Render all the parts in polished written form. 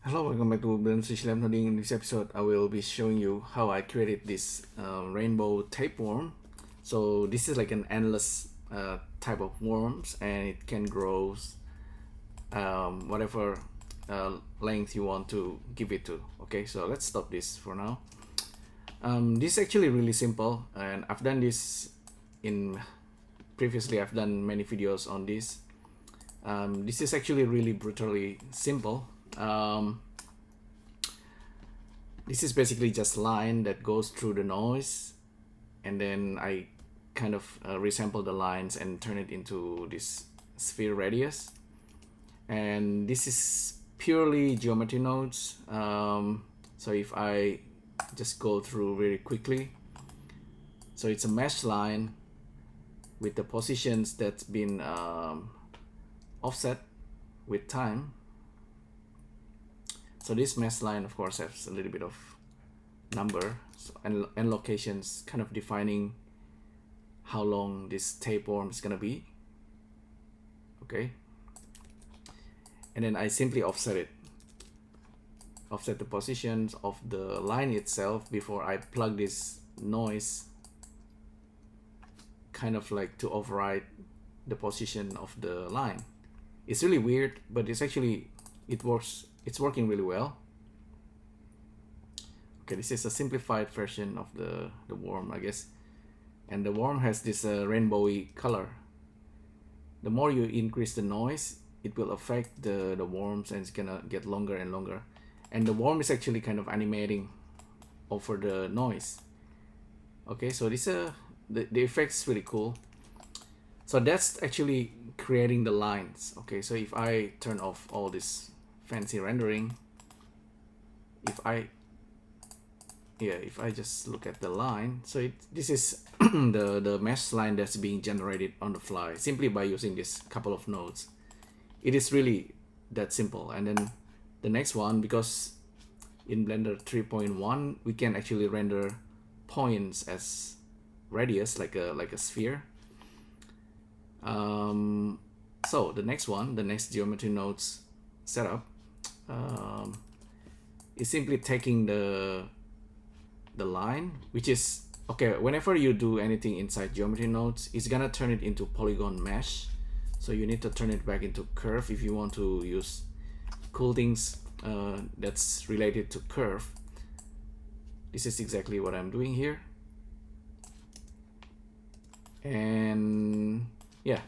Hello, welcome back to LIVENODING. In this episode, I will be showing you how I created this rainbow tapeworm. So this is like an endless type of worms, and it can grow whatever length you want to give it to. Okay, so let's stop this for now. This is actually really simple, and I've done this in previously. I've done many videos on this. This is actually really brutally simple. This is basically just line that goes through the noise, and then I kind of resample the lines and turn it into this sphere radius. And this is purely geometry nodes. So if I just go through very quickly, so it's a mesh line with the positions that's been offset with time. So this mesh line, of course, has a little bit of number and locations, kind of defining how long this tapeworm is gonna be. Okay, and then I simply offset the positions of the line itself before I plug this noise, kind of like to override the position of the line. It's really weird, but it works. It's working really well. Okay, this is a simplified version of the worm, I guess. And the worm has this rainbowy color. The more you increase the noise, it will affect the worms, and it's gonna get longer and longer. And the worm is actually kind of animating over the noise. Okay, so this the effect's really cool. So that's actually creating the lines. Okay, so if I turn off all this fancy rendering, if I just look at the line, so this is the mesh line that's being generated on the fly simply by using this couple of nodes. It is really that simple. And then the next one, because in Blender 3.1 we can actually render points as radius, like a sphere. So the next geometry nodes setup is simply taking the line, which is okay. Whenever you do anything inside geometry nodes, it's gonna turn it into polygon mesh. So you need to turn it back into curve if you want to use cool things that's related to curve. This is exactly what I'm doing here. And yeah,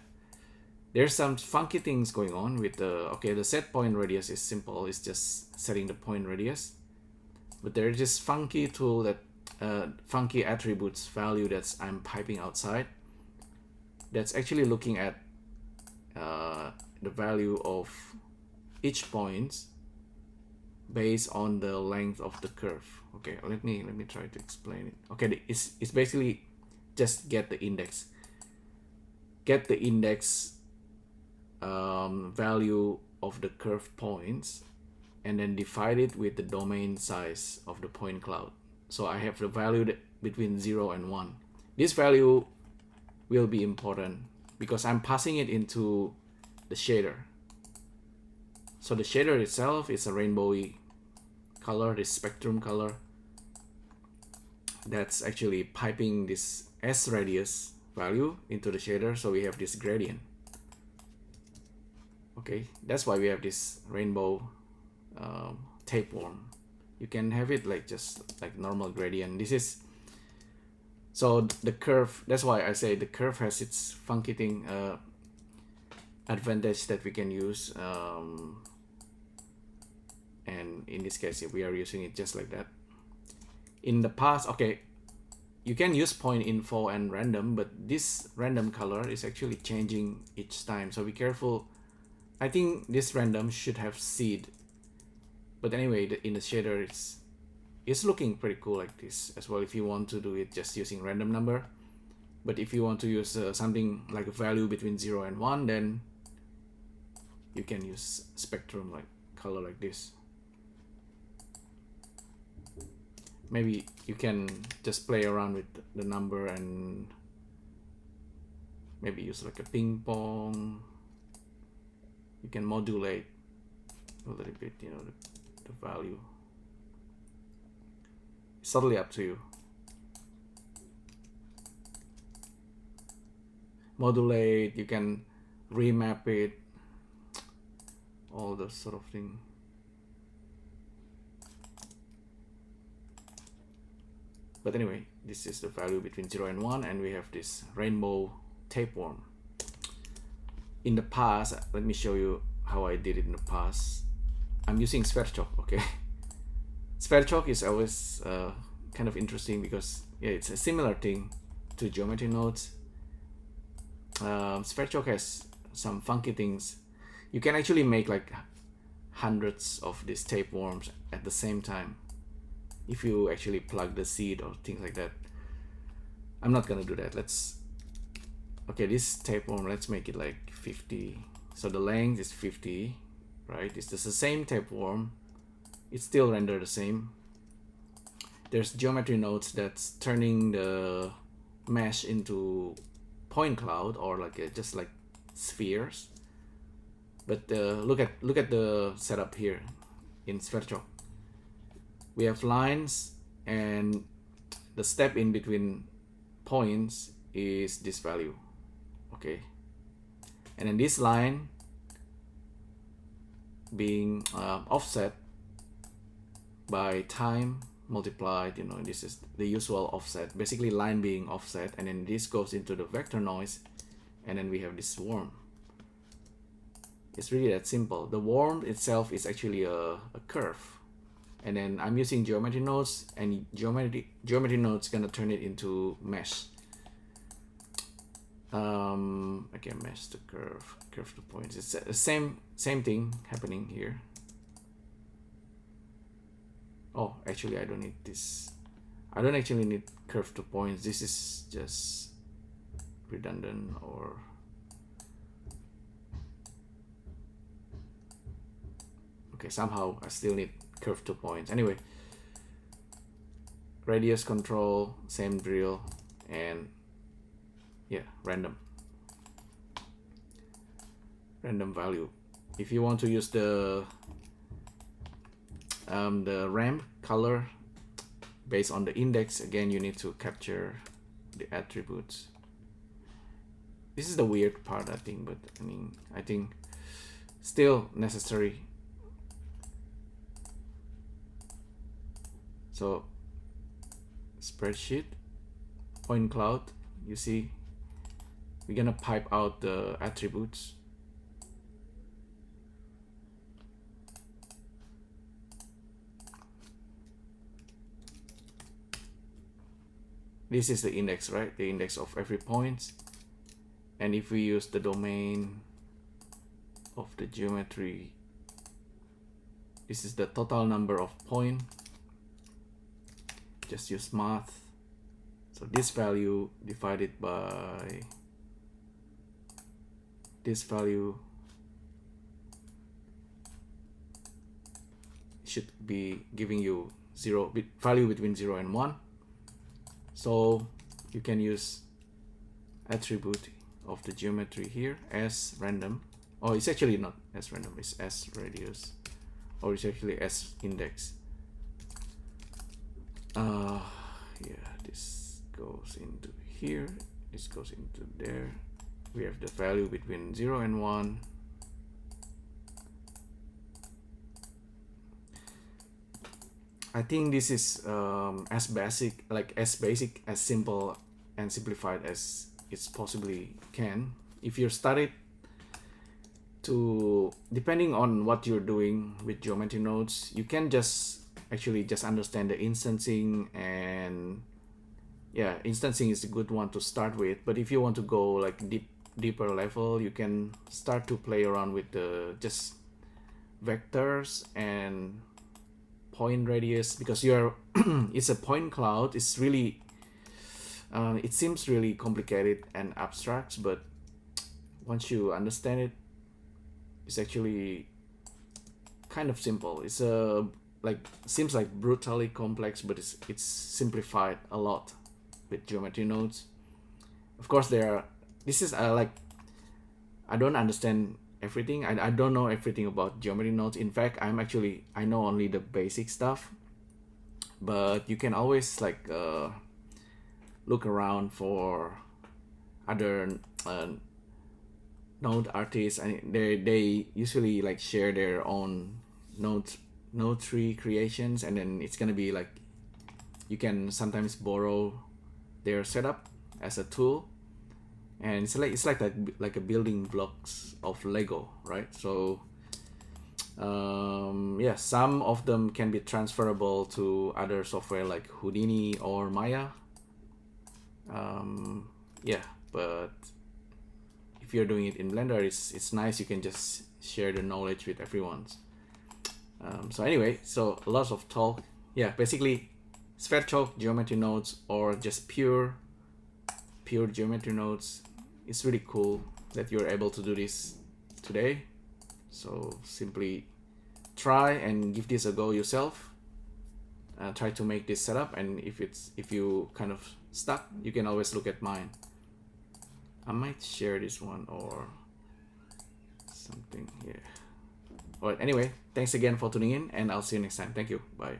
there's some funky things going on with the set point radius is simple. It's just setting the point radius. But there's this funky tool that funky attributes value that's I'm piping outside, that's actually looking at the value of each point based on the length of the curve. Okay, let me try to explain it. Okay, it's basically just get the index value of the curve points, and then divide it with the domain size of the point cloud. So I have the value between 0 and 1. This value will be important because I'm passing it into the shader. So the shader itself is a rainbowy color, this spectrum color, that's actually piping this S radius value into the shader. So we have this gradient. Okay, that's why we have this rainbow tapeworm. You can have it like just like normal gradient. This is so the curve. That's why I say the curve has its funky thing advantage that we can use. And in this case, we are using it just like that. In the past, okay, you can use point info and random, but this random color is actually changing each time. So be careful. I think this random should have seed, but anyway, in the shader it's looking pretty cool like this as well. If you want to do it just using random number, but if you want to use something like a value between 0 and 1, then you can use spectrum like color like this. Maybe you can just play around with the number and maybe use like a ping pong. You can modulate a little bit, you know, the value. It's totally up to you. Modulate, you can remap it, all those sort of thing. But anyway, this is the value between 0 and 1, and we have this rainbow tapeworm. In the past, let me show you how I did it in the past. I'm using sphere chalk, okay? Sphere chalk is always kind of interesting because yeah, it's a similar thing to geometry nodes. Sphere chalk has some funky things. You can actually make like hundreds of these tapeworms at the same time if you actually plug the seed or things like that. I'm not gonna do that. Okay, this tapeworm, let's make it like 50. So the length is 50, right? It's just the same tapeworm. It still render the same. There's geometry nodes that's turning the mesh into point cloud or like just like spheres. But look at the setup here in sphere chalk. We have lines, and the step in between points is this value, okay? And then this line being offset by time multiplied, you know, this is the usual offset, basically line being offset, and then this goes into the vector noise, and then we have this worm. It's really that simple. The worm itself is actually a curve, and then I'm using geometry nodes, and geometry nodes gonna turn it into mesh. Okay, mesh to curve to points. It's the same thing happening here. Oh, actually I don't need this. I don't actually need curve to points. This is just redundant, or okay, somehow I still need curve to points. Anyway, radius control, same drill, and yeah, random value. If you want to use the ramp color based on the index, again you need to capture the attributes. This is the weird part, I think, but I think still necessary. So spreadsheet, point cloud, you see we're gonna pipe out the attributes. This is the index, right? The index of every point. And if we use the domain of the geometry, this is the total number of points. Just use math. So this value divided by this value should be giving you value between 0 and 1. So you can use attribute of the geometry here as random. Oh, it's actually not as random, it's as radius, or it's actually as index. Yeah, this goes into here, this goes into there. We have the value between 0 and 1. I think this is as basic, as simple and simplified as it's possibly can. If you start it to, depending on what you're doing with geometry nodes, you can just understand the instancing, and yeah, instancing is a good one to start with. But if you want to go like deeper level, you can start to play around with the just vectors and point radius, because you're it's a point cloud. It's really it seems really complicated and abstract, but once you understand it, it's actually kind of simple. It's seems like brutally complex, but it's simplified a lot with geometry nodes. Of course, this is I don't understand everything. I don't know everything about geometry nodes. In fact, I know only the basic stuff, but you can always like look around for other node artists, and they usually like share their own node tree creations, and then it's gonna be like you can sometimes borrow their setup as a tool, and it's like a building blocks of Lego, right? So yeah, some of them can be transferable to other software like Houdini or Maya. Yeah, but if you're doing it in Blender, it's nice, you can just share the knowledge with everyone. So anyway, so lots of talk. Yeah, basically sphere chalk geometry nodes or just pure geometry nodes. It's really cool that you're able to do this today. So simply try and give this a go yourself. Try to make this setup, and if you kind of stuck, you can always look at mine. I might share this one or something here. Alright, anyway, thanks again for tuning in, and I'll see you next time. Thank you. Bye.